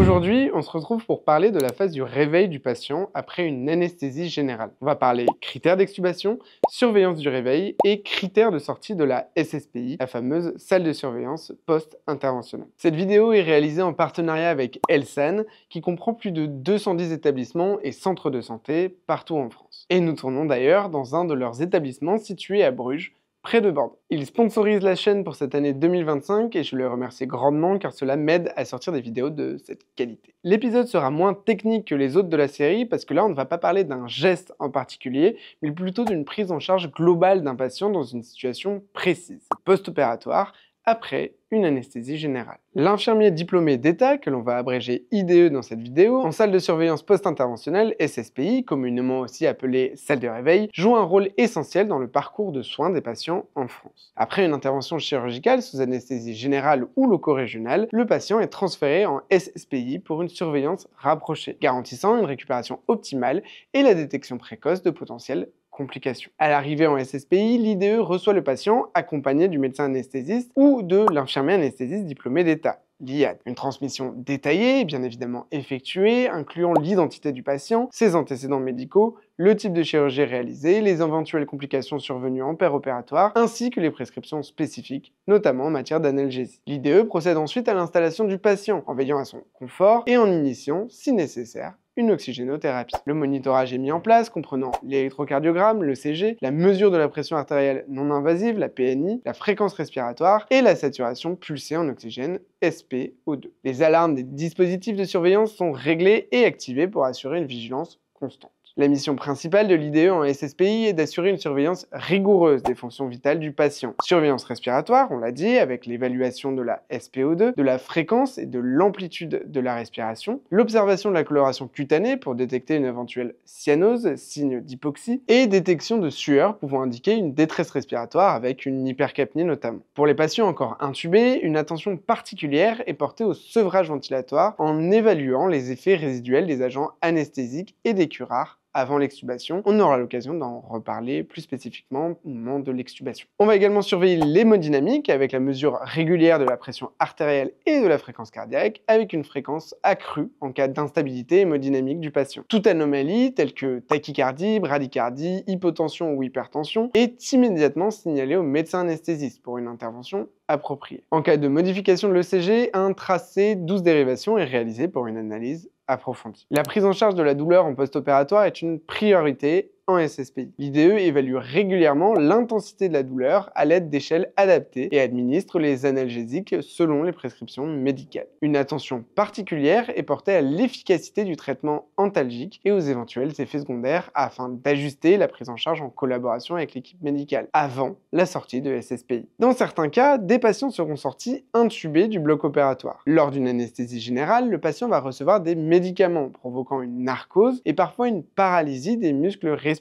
Aujourd'hui, on se retrouve pour parler de la phase du réveil du patient après une anesthésie générale. On va parler critères d'extubation, surveillance du réveil et critères de sortie de la SSPI, la fameuse salle de surveillance post-interventionnelle. Cette vidéo est réalisée en partenariat avec Elsan, qui comprend plus de 210 établissements et centres de santé partout en France. Et nous tournons d'ailleurs dans un de leurs établissements situé à Bruges, près de Bordeaux. Ils sponsorisent la chaîne pour cette année 2025 et je les remercie grandement car cela m'aide à sortir des vidéos de cette qualité. L'épisode sera moins technique que les autres de la série parce que là on ne va pas parler d'un geste en particulier, mais plutôt d'une prise en charge globale d'un patient dans une situation précise, post-opératoire, après une anesthésie générale. L'infirmier diplômé d'État, que l'on va abréger IDE dans cette vidéo, en salle de surveillance post-interventionnelle, SSPI, communément aussi appelée salle de réveil, joue un rôle essentiel dans le parcours de soins des patients en France. Après une intervention chirurgicale sous anesthésie générale ou loco-régionale, le patient est transféré en SSPI pour une surveillance rapprochée, garantissant une récupération optimale et la détection précoce de potentiels complications. À l'arrivée en SSPI, l'IDE reçoit le patient accompagné du médecin anesthésiste ou de l'infirmier anesthésiste diplômé d'État, l'IAD. Une transmission détaillée, bien évidemment effectuée, incluant l'identité du patient, ses antécédents médicaux, le type de chirurgie réalisée, les éventuelles complications survenues en péropératoire, ainsi que les prescriptions spécifiques, notamment en matière d'analgésie. L'IDE procède ensuite à l'installation du patient, en veillant à son confort et en initiant, si nécessaire, une oxygénothérapie. Le monitorage est mis en place, comprenant l'électrocardiogramme, le CG, la mesure de la pression artérielle non invasive, la PNI, la fréquence respiratoire et la saturation pulsée en oxygène, SpO2. Les alarmes des dispositifs de surveillance sont réglées et activées pour assurer une vigilance constante. La mission principale de l'IDE en SSPI est d'assurer une surveillance rigoureuse des fonctions vitales du patient. Surveillance respiratoire, on l'a dit, avec l'évaluation de la SpO2, de la fréquence et de l'amplitude de la respiration, l'observation de la coloration cutanée pour détecter une éventuelle cyanose, signe d'hypoxie, et détection de sueur pouvant indiquer une détresse respiratoire avec une hypercapnie notamment. Pour les patients encore intubés, une attention particulière est portée au sevrage ventilatoire en évaluant les effets résiduels des agents anesthésiques et des curares avant l'extubation. On aura l'occasion d'en reparler plus spécifiquement au moment de l'extubation. On va également surveiller l'hémodynamique avec la mesure régulière de la pression artérielle et de la fréquence cardiaque avec une fréquence accrue en cas d'instabilité hémodynamique du patient. Toute anomalie telle que tachycardie, bradycardie, hypotension ou hypertension est immédiatement signalée au médecin anesthésiste pour une intervention appropriée. En cas de modification de l'ECG, un tracé 12 dérivations est réalisé pour une analyse approfondie. La prise en charge de la douleur en post-opératoire est une priorité en SSPI. L'IDE évalue régulièrement l'intensité de la douleur à l'aide d'échelles adaptées et administre les analgésiques selon les prescriptions médicales. Une attention particulière est portée à l'efficacité du traitement antalgique et aux éventuels effets secondaires afin d'ajuster la prise en charge en collaboration avec l'équipe médicale avant la sortie de SSPI. Dans certains cas, des patients seront sortis intubés du bloc opératoire. Lors d'une anesthésie générale, le patient va recevoir des médicaments provoquant une narcose et parfois une paralysie des muscles respiratoires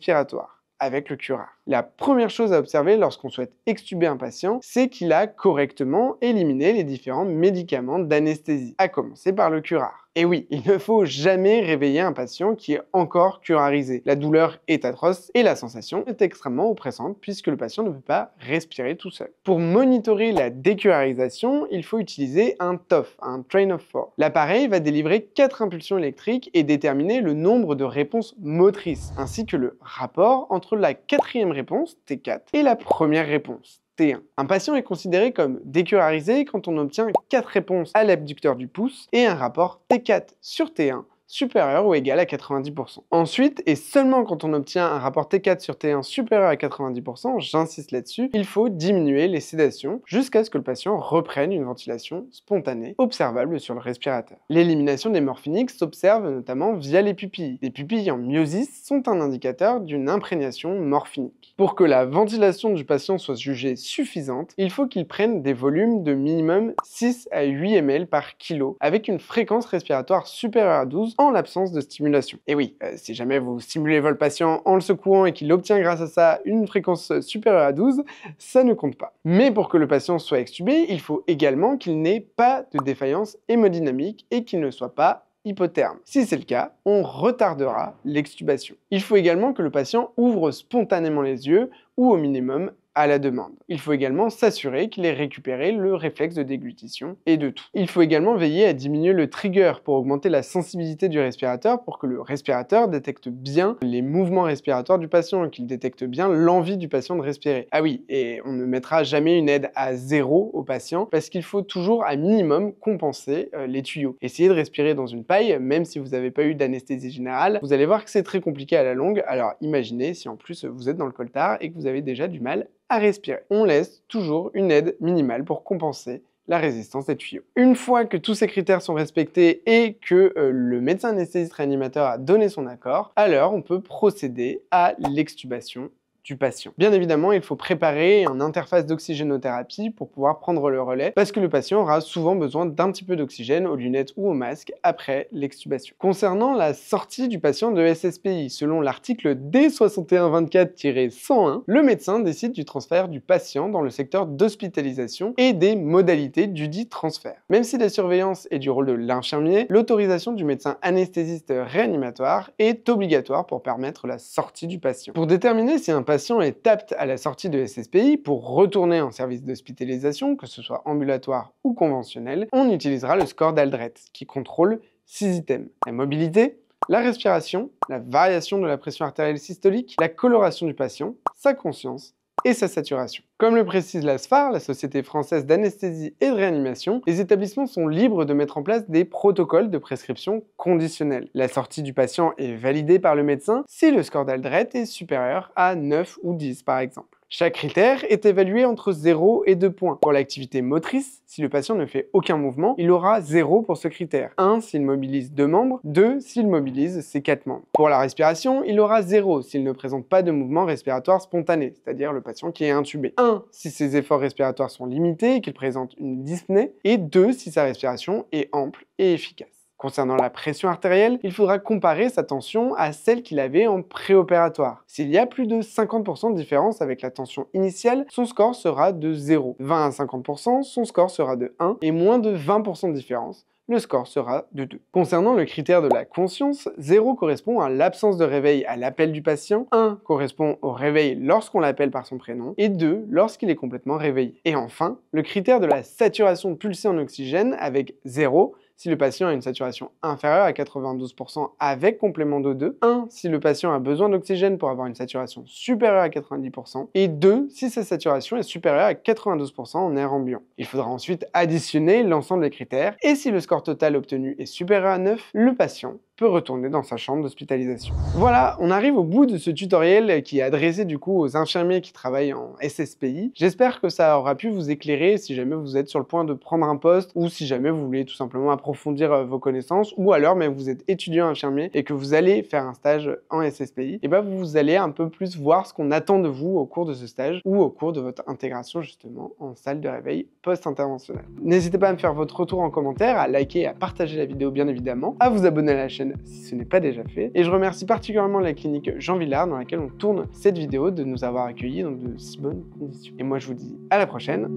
avec le curare. La première chose à observer lorsqu'on souhaite extuber un patient, c'est qu'il a correctement éliminé les différents médicaments d'anesthésie, à commencer par le curare. Et oui, il ne faut jamais réveiller un patient qui est encore curarisé. La douleur est atroce et la sensation est extrêmement oppressante puisque le patient ne peut pas respirer tout seul. Pour monitorer la décurarisation, il faut utiliser un TOF, un Train of Four. L'appareil va délivrer 4 impulsions électriques et déterminer le nombre de réponses motrices, ainsi que le rapport entre la 4e réponse, T4, et la première réponse, T1. Un patient est considéré comme décurarisé quand on obtient 4 réponses à l'abducteur du pouce et un rapport T4 sur T1 supérieur ou égal à 90%. Ensuite, et seulement quand on obtient un rapport T4 sur T1 supérieur à 90%, j'insiste là-dessus, il faut diminuer les sédations jusqu'à ce que le patient reprenne une ventilation spontanée observable sur le respirateur. L'élimination des morphiniques s'observe notamment via les pupilles. Les pupilles en myosis sont un indicateur d'une imprégnation morphinique. Pour que la ventilation du patient soit jugée suffisante, il faut qu'il prenne des volumes de minimum 6 à 8 ml par kilo avec une fréquence respiratoire supérieure à 12 en l'absence de stimulation. Et oui, si jamais vous stimulez votre patient en le secouant et qu'il obtient grâce à ça une fréquence supérieure à 12, ça ne compte pas. Mais pour que le patient soit extubé, il faut également qu'il n'ait pas de défaillance hémodynamique et qu'il ne soit pas hypotherme. Si c'est le cas, on retardera l'extubation. Il faut également que le patient ouvre spontanément les yeux ou au minimum à la demande. Il faut également s'assurer qu'il ait récupéré le réflexe de déglutition et de tout. Il faut également veiller à diminuer le trigger pour augmenter la sensibilité du respirateur pour que le respirateur détecte bien les mouvements respiratoires du patient, qu'il détecte bien l'envie du patient de respirer. Ah oui, et on ne mettra jamais une aide à 0 au patient parce qu'il faut toujours à minimum compenser les tuyaux. Essayez de respirer dans une paille, même si vous n'avez pas eu d'anesthésie générale, vous allez voir que c'est très compliqué à la longue, alors imaginez si en plus vous êtes dans le coltard et que vous avez déjà du mal à respirer. On laisse toujours une aide minimale pour compenser la résistance des tuyaux. Une fois que tous ces critères sont respectés et que le médecin anesthésiste réanimateur a donné son accord, alors on peut procéder à l'extubation du patient. Bien évidemment, il faut préparer une interface d'oxygénothérapie pour pouvoir prendre le relais parce que le patient aura souvent besoin d'un petit peu d'oxygène aux lunettes ou au masque après l'extubation. Concernant la sortie du patient de SSPI, selon l'article D6124-101, le médecin décide du transfert du patient dans le secteur d'hospitalisation et des modalités du dit transfert. Même si la surveillance est du rôle de l'infirmier, l'autorisation du médecin anesthésiste réanimatoire est obligatoire pour permettre la sortie du patient. Pour déterminer si un patient est apte à la sortie de SSPI pour retourner en service d'hospitalisation, que ce soit ambulatoire ou conventionnel, on utilisera le score d'Aldred, qui contrôle 6 items. La mobilité, la respiration, la variation de la pression artérielle systolique, la coloration du patient, sa conscience et sa saturation. Comme le précise la SFAR, la Société française d'anesthésie et de réanimation, les établissements sont libres de mettre en place des protocoles de prescription conditionnels. La sortie du patient est validée par le médecin si le score d'Aldred est supérieur à 9 ou 10 par exemple. Chaque critère est évalué entre 0 et 2 points. Pour l'activité motrice, si le patient ne fait aucun mouvement, il aura 0 pour ce critère. 1 s'il mobilise 2 membres, 2 s'il mobilise ses 4 membres. Pour la respiration, il aura 0 s'il ne présente pas de mouvement respiratoire spontané, c'est-à-dire le patient qui est intubé. 1 si ses efforts respiratoires sont limités et qu'il présente une dyspnée, et 2 si sa respiration est ample et efficace. Concernant la pression artérielle, il faudra comparer sa tension à celle qu'il avait en préopératoire. S'il y a plus de 50% de différence avec la tension initiale, son score sera de 0. 20 à 50%, son score sera de 1, et moins de 20% de différence, le score sera de 2. Concernant le critère de la conscience, 0 correspond à l'absence de réveil à l'appel du patient, 1 correspond au réveil lorsqu'on l'appelle par son prénom, et 2 lorsqu'il est complètement réveillé. Et enfin, le critère de la saturation pulsée en oxygène avec 0, si le patient a une saturation inférieure à 92% avec complément d'O2, 1 si le patient a besoin d'oxygène pour avoir une saturation supérieure à 90%, et 2 si sa saturation est supérieure à 92% en air ambiant. Il faudra ensuite additionner l'ensemble des critères, et si le score total obtenu est supérieur à 9, le patient peut retourner dans sa chambre d'hospitalisation. Voilà, on arrive au bout de ce tutoriel qui est adressé du coup aux infirmiers qui travaillent en SSPI. J'espère que ça aura pu vous éclairer si jamais vous êtes sur le point de prendre un poste ou si jamais vous voulez tout simplement approfondir vos connaissances ou alors même vous êtes étudiant infirmier et que vous allez faire un stage en SSPI, et ben vous allez un peu plus voir ce qu'on attend de vous au cours de ce stage ou au cours de votre intégration justement en salle de réveil post-interventionnelle. N'hésitez pas à me faire votre retour en commentaire, à liker et à partager la vidéo bien évidemment, à vous abonner à la chaîne si ce n'est pas déjà fait. Et je remercie particulièrement la clinique Jean Villard dans laquelle on tourne cette vidéo de nous avoir accueillis dans de si bonnes conditions. Et moi je vous dis à la prochaine.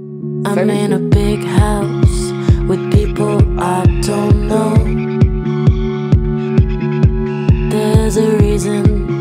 Salut. I'm in a big house with people I don't know. There's a reason